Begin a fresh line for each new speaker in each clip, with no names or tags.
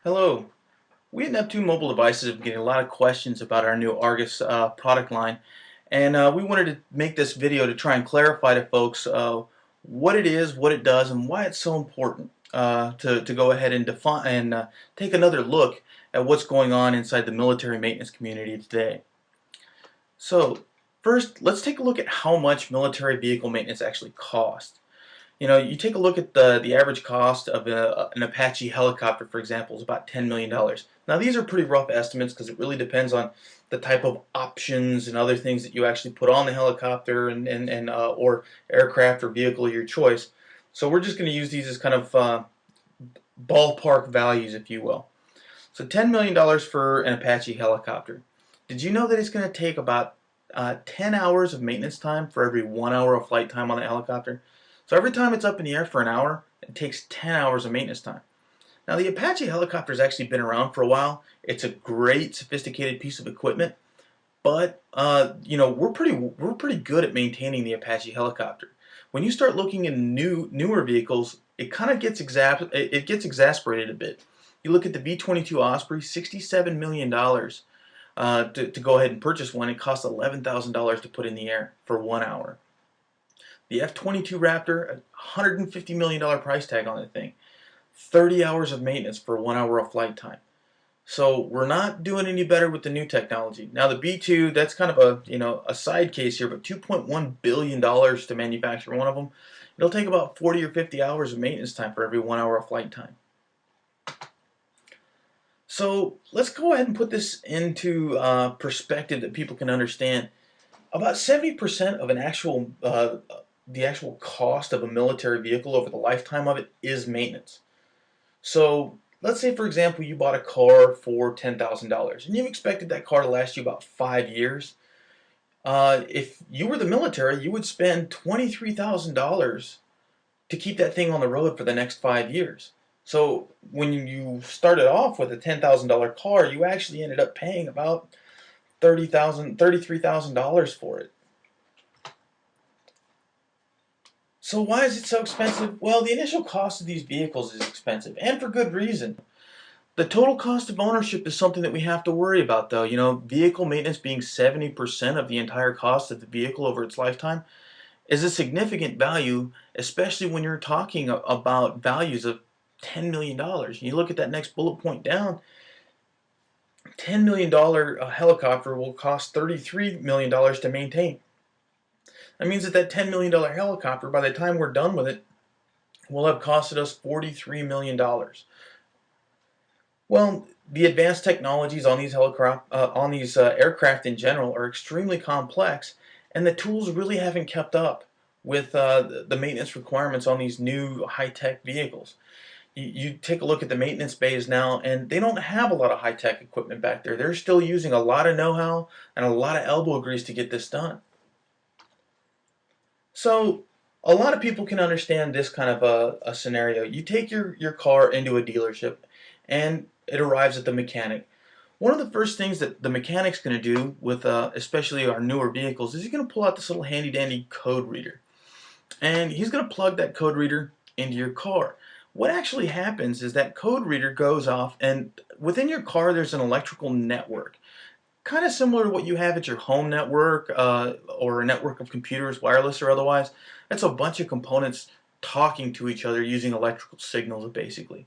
Hello. We at Neptune Mobile Devices have been getting a lot of questions about our new Argus product line, and we wanted to make this video to try and clarify to folks what it is, what it does, and why it's so important to go ahead and define and take another look at what's going on inside the military maintenance community today. So, first, let's take a look at how much military vehicle maintenance actually costs. You take a look at the average cost of an Apache helicopter, for example, is about $10 million. Now, these are pretty rough estimates because it really depends on the type of options and other things that you actually put on the helicopter or aircraft or vehicle of your choice. So we're just going to use these as kind of ballpark values, if you will. So $10 million for an Apache helicopter. Did you know that it's going to take about 10 hours of maintenance time for every 1 hour of flight time on the helicopter? So every time it's up in the air for an hour, it takes 10 hours of maintenance time. Now the Apache helicopter has actually been around for a while. It's a great sophisticated piece of equipment, but we're pretty good at maintaining the Apache helicopter. When you start looking at newer vehicles, it kind of gets exasperated a bit. You look at the V-22 Osprey, $67 million to go ahead and purchase one. It costs $11,000 to put in the air for 1 hour. The F-22 Raptor, $150 million price tag on the thing. 30 hours of maintenance for 1 hour of flight time. So we're not doing any better with the new technology. Now the B-2, that's kind of a side case here, but $2.1 billion to manufacture one of them. It'll take about 40 or 50 hours of maintenance time for every 1 hour of flight time. So let's go ahead and put this into perspective that people can understand. About 70% of the actual cost of a military vehicle over the lifetime of it is maintenance. So let's say, for example, you bought a car for $10,000 and you expected that car to last you about 5 years. If you were the military, you would spend $23,000 to keep that thing on the road for the next 5 years. So when you started off with a $10,000 car, you actually ended up paying about $33,000 for it. So why is it so expensive? Well, the initial cost of these vehicles is expensive, and for good reason. The total cost of ownership is something that we have to worry about, though. Vehicle maintenance being 70% of the entire cost of the vehicle over its lifetime is a significant value, especially when you're talking about values of $10 million. You look at that next bullet point down, $10 million helicopter will cost $33 million to maintain. That means that $10 million helicopter, by the time we're done with it, will have costed us $43 million. Well, the advanced technologies on these aircraft in general are extremely complex, and the tools really haven't kept up with the maintenance requirements on these new high-tech vehicles. You take a look at the maintenance bays now, and they don't have a lot of high-tech equipment back there. They're still using a lot of know-how and a lot of elbow grease to get this done. So a lot of people can understand this kind of a scenario. You take your car into a dealership and it arrives at the mechanic. One of the first things that the mechanic's going to do with especially our newer vehicles is he's going to pull out this little handy dandy code reader. And he's going to plug that code reader into your car. What actually happens is that code reader goes off, and within your car there's an electrical network. Kind of similar to what you have at your home network or a network of computers, wireless or otherwise. That's a bunch of components talking to each other using electrical signals, basically.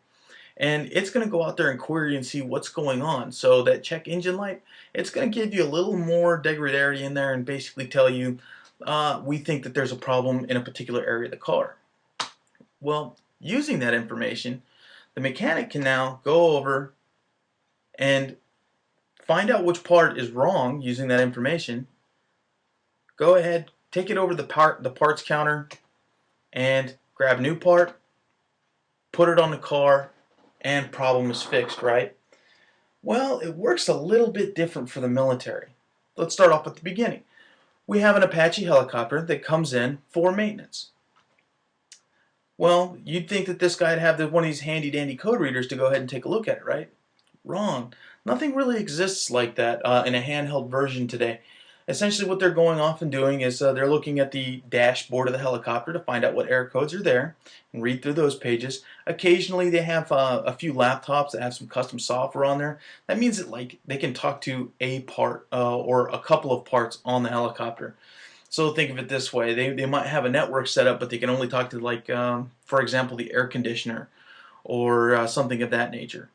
And it's going to go out there and query and see what's going on. So that check engine light, it's going to give you a little more degradation in there and basically tell you, we think that there's a problem in a particular area of the car. Well, using that information, the mechanic can now go over and find out which part is wrong using that information. Go ahead, take it over the parts counter and grab a new part, put it on the car, and problem is fixed, right? Well, it works a little bit different for the military. Let's start off at the beginning. We have an Apache helicopter that comes in for maintenance. Well, you'd think that this guy'd have one of these handy dandy code readers to go ahead and take a look at it, right? Wrong. Nothing really exists like that in a handheld version today. Essentially what they're going off and doing is they're looking at the dashboard of the helicopter to find out what air codes are there and read through those pages. Occasionally they have a few laptops that have some custom software on there. That means that like they can talk to a part or a couple of parts on the helicopter. So think of it this way, they might have a network set up, but they can only talk to, like, for example, the air conditioner or something of that nature.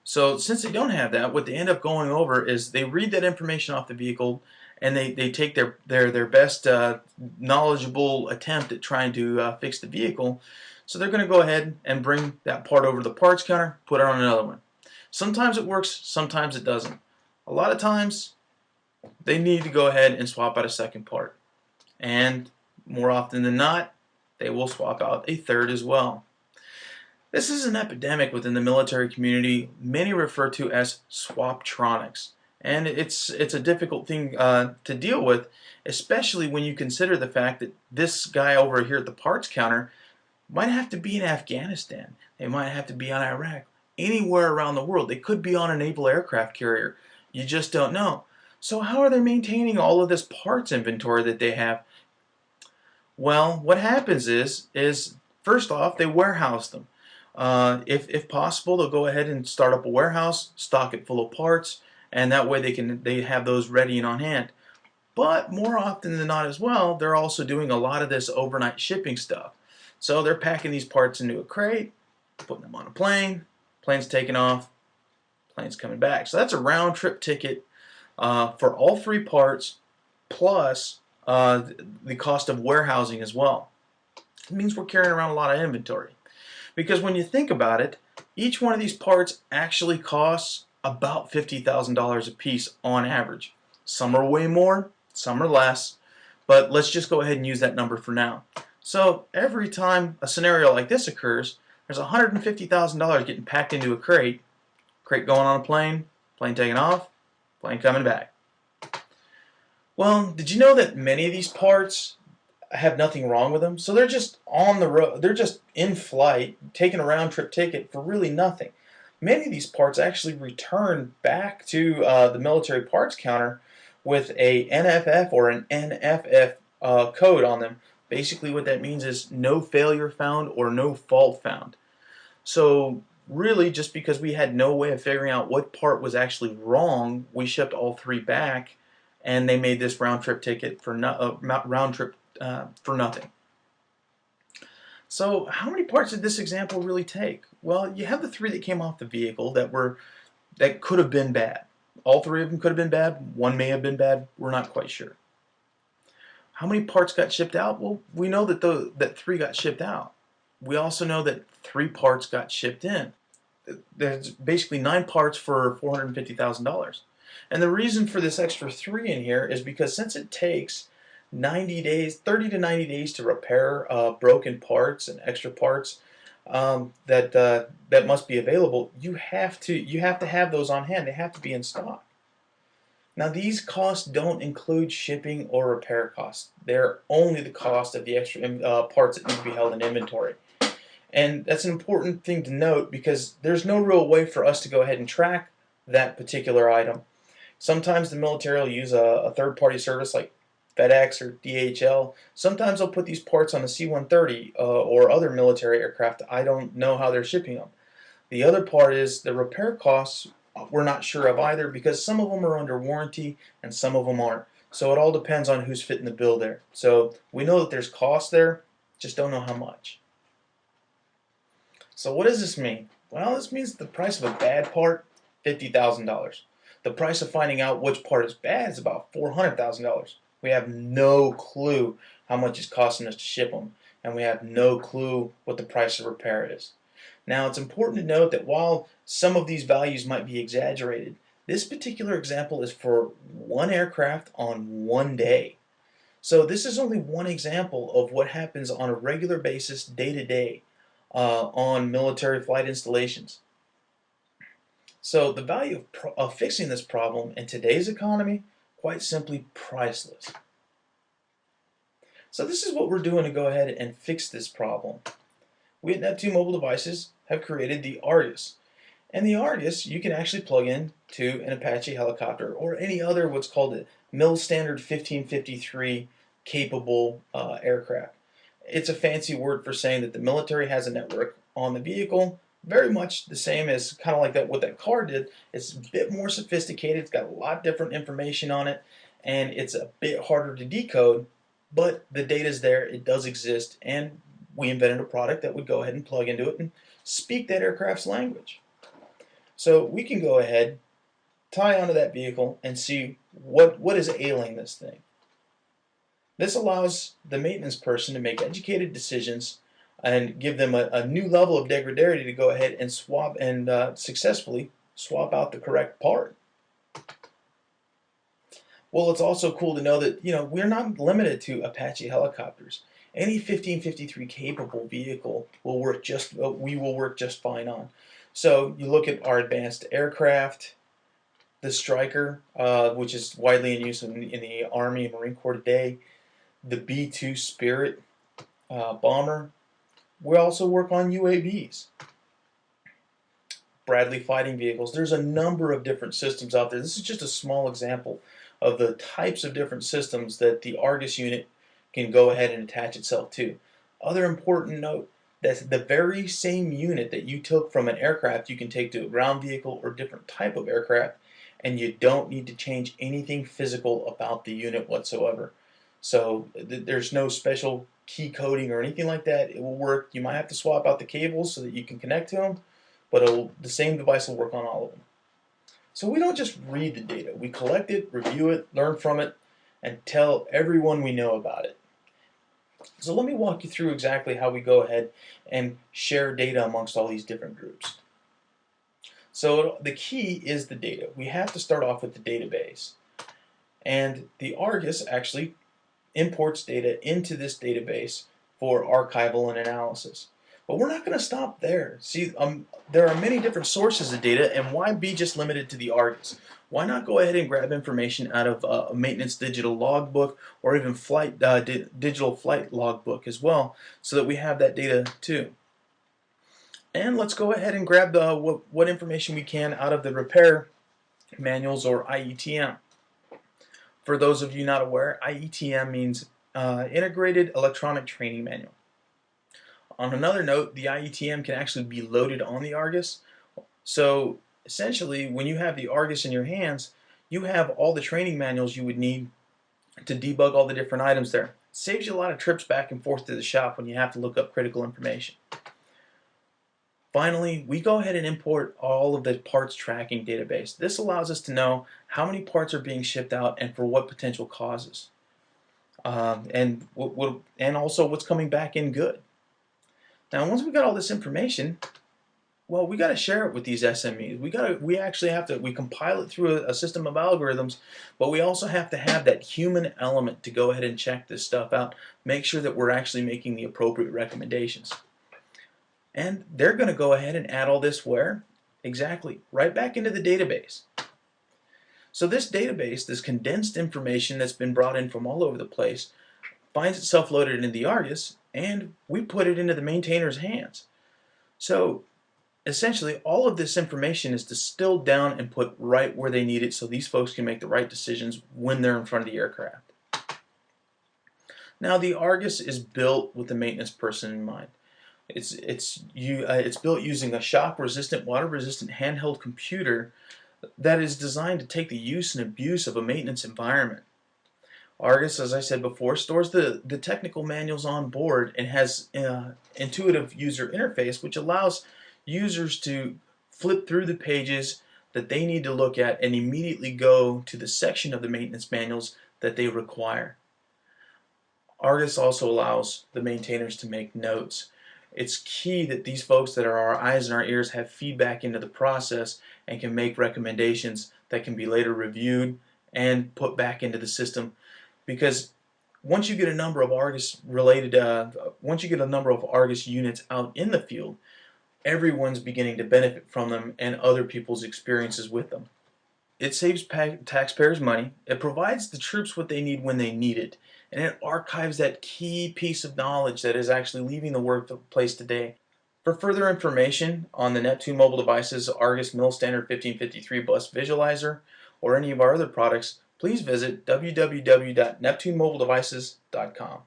So since they don't have that, what they end up going over is they read that information off the vehicle and they take their best knowledgeable attempt at trying to fix the vehicle. So they're going to go ahead and bring that part over to the parts counter, put it on another one. Sometimes it works, sometimes it doesn't. A lot of times they need to go ahead and swap out a second part. And more often than not, they will swap out a third as well. This is an epidemic within the military community many refer to as swaptronics. And it's a difficult thing to deal with, especially when you consider the fact that this guy over here at the parts counter might have to be in Afghanistan. They might have to be on Iraq. Anywhere around the world. They could be on a naval aircraft carrier. You just don't know. So how are they maintaining all of this parts inventory that they have? Well, what happens is first off, they warehouse them. If possible, they'll go ahead and start up a warehouse, stock it full of parts, and that way they have those ready and on hand. But more often than not as well, they're also doing a lot of this overnight shipping stuff. So they're packing these parts into a crate, putting them on a plane, plane's taking off, plane's coming back. So that's a round trip ticket for all three parts, plus the cost of warehousing as well. It means we're carrying around a lot of inventory. Because when you think about it, each one of these parts actually costs about $50,000 a piece on average. Some are way more, some are less, but let's just go ahead and use that number for now. So every time a scenario like this occurs, there's $150,000 getting packed into a crate, crate going on a plane, plane taking off, plane coming back. Well, did you know that many of these parts have nothing wrong with them? So they're just on the road, they're just in flight, taking a round trip ticket for really nothing. Many of these parts actually return back to the military parts counter with a NFF or an NFF code on them. Basically what that means is no failure found or no fault found. So really, just because we had no way of figuring out what part was actually wrong, we shipped all three back, and they made this round trip ticket for for nothing. So how many parts did this example really take? Well, you have the three that came off the vehicle that could have been bad. All three of them could have been bad. One may have been bad. We're not quite sure. How many parts got shipped out? Well, we know that three got shipped out. We also know that 3 parts got shipped in. There's basically 9 parts for $450,000. And the reason for this extra 3 in here is because since it takes 90 days, 30 to 90 days to repair broken parts and extra parts that must be available, you have to have those on hand. They have to be in stock. Now these costs don't include shipping or repair costs. They're only the cost of the extra parts that need to be held in inventory. And that's an important thing to note because there's no real way for us to go ahead and track that particular item. Sometimes the military will use a third-party service like FedEx or DHL. Sometimes they'll put these parts on a C-130 or other military aircraft. I don't know how they're shipping them. The other part is the repair costs we're not sure of either because some of them are under warranty and some of them aren't. So it all depends on who's fitting the bill there. So we know that there's cost there, just don't know how much. So what does this mean? Well, this means the price of a bad part, $50,000. The price of finding out which part is bad is about $400,000. We have no clue how much it's costing us to ship them, and we have no clue what the price of repair is. Now, it's important to note that while some of these values might be exaggerated, this particular example is for one aircraft on one day. So this is only one example of what happens on a regular basis, day to day, on military flight installations. So the value of fixing this problem in today's economy, quite simply priceless. So this is what we're doing to go ahead and fix this problem. We at Neptune Mobile Devices have created the Argus. And the Argus you can actually plug in to an Apache helicopter or any other what's called a Mil Standard 1553 capable aircraft. It's a fancy word for saying that the military has a network on the vehicle, very much the same as kind of like that what that car did. It's a bit more sophisticated, it's got a lot different information on it, and it's a bit harder to decode, but the data's there, it does exist, and we invented a product that would go ahead and plug into it and speak that aircraft's language. So we can go ahead, tie onto that vehicle, and see what is ailing this thing. This allows the maintenance person to make educated decisions and give them a new level of dexterity to go ahead and swap and successfully swap out the correct part. Well, it's also cool to know that we're not limited to Apache helicopters. Any 1553 capable vehicle will work we will work just fine on. So you look at our advanced aircraft, the Striker, which is widely in use in the Army and Marine Corps today, the B-2 Spirit bomber. We also work on UAVs, Bradley fighting vehicles. There's a number of different systems out there. This is just a small example of the types of different systems that the Argus unit can go ahead and attach itself to. Other important note, that's the very same unit that you took from an aircraft you can take to a ground vehicle or different type of aircraft, and you don't need to change anything physical about the unit whatsoever. So there's no special key coding or anything like that. It will work. You might have to swap out the cables so that you can connect to them, but the same device will work on all of them. So we don't just read the data. We collect it, review it, learn from it, and tell everyone we know about it. So let me walk you through exactly how we go ahead and share data amongst all these different groups. So the key is the data. We have to start off with the database. And the Argus actually imports data into this database for archival and analysis. But we're not going to stop there. See, there are many different sources of data, and why be just limited to the Argus? Why not go ahead and grab information out of a maintenance digital logbook or even digital flight logbook as well, so that we have that data too? And let's go ahead and grab what information we can out of the repair manuals or IETM. For those of you not aware, IETM means Integrated Electronic Training Manual. On another note, the IETM can actually be loaded on the Argus. So essentially, when you have the Argus in your hands, you have all the training manuals you would need to debug all the different items there. It saves you a lot of trips back and forth to the shop when you have to look up critical information. Finally, we go ahead and import all of the parts tracking database. This allows us to know how many parts are being shipped out and for what potential causes. And also what's coming back in good. Now, once we got all this information, well, we got to share it with these SMEs. We compile it through a system of algorithms, but we also have to have that human element to go ahead and check this stuff out, make sure that we're actually making the appropriate recommendations. And they're going to go ahead and add all this where? Exactly, right back into the database. So this database, this condensed information that's been brought in from all over the place, finds itself loaded into the Argus, and we put it into the maintainer's hands. So essentially, all of this information is distilled down and put right where they need it so these folks can make the right decisions when they're in front of the aircraft. Now, the Argus is built with the maintenance person in mind. It's built using a shock-resistant, water-resistant handheld computer that is designed to take the use and abuse of a maintenance environment. Argus, as I said before, stores the technical manuals on board and has intuitive user interface, which allows users to flip through the pages that they need to look at and immediately go to the section of the maintenance manuals that they require. Argus also allows the maintainers to make notes. It's key that these folks that are our eyes and our ears have feedback into the process and can make recommendations that can be later reviewed and put back into the system. Because once you get a number of Argus units out in the field, everyone's beginning to benefit from them and other people's experiences with them. It saves taxpayers money, it provides the troops what they need when they need it, and it archives that key piece of knowledge that is actually leaving the workplace today. For further information on the Neptune Mobile Devices Argus Mill Standard 1553 Bus Visualizer or any of our other products, please visit www.neptunemobiledevices.com.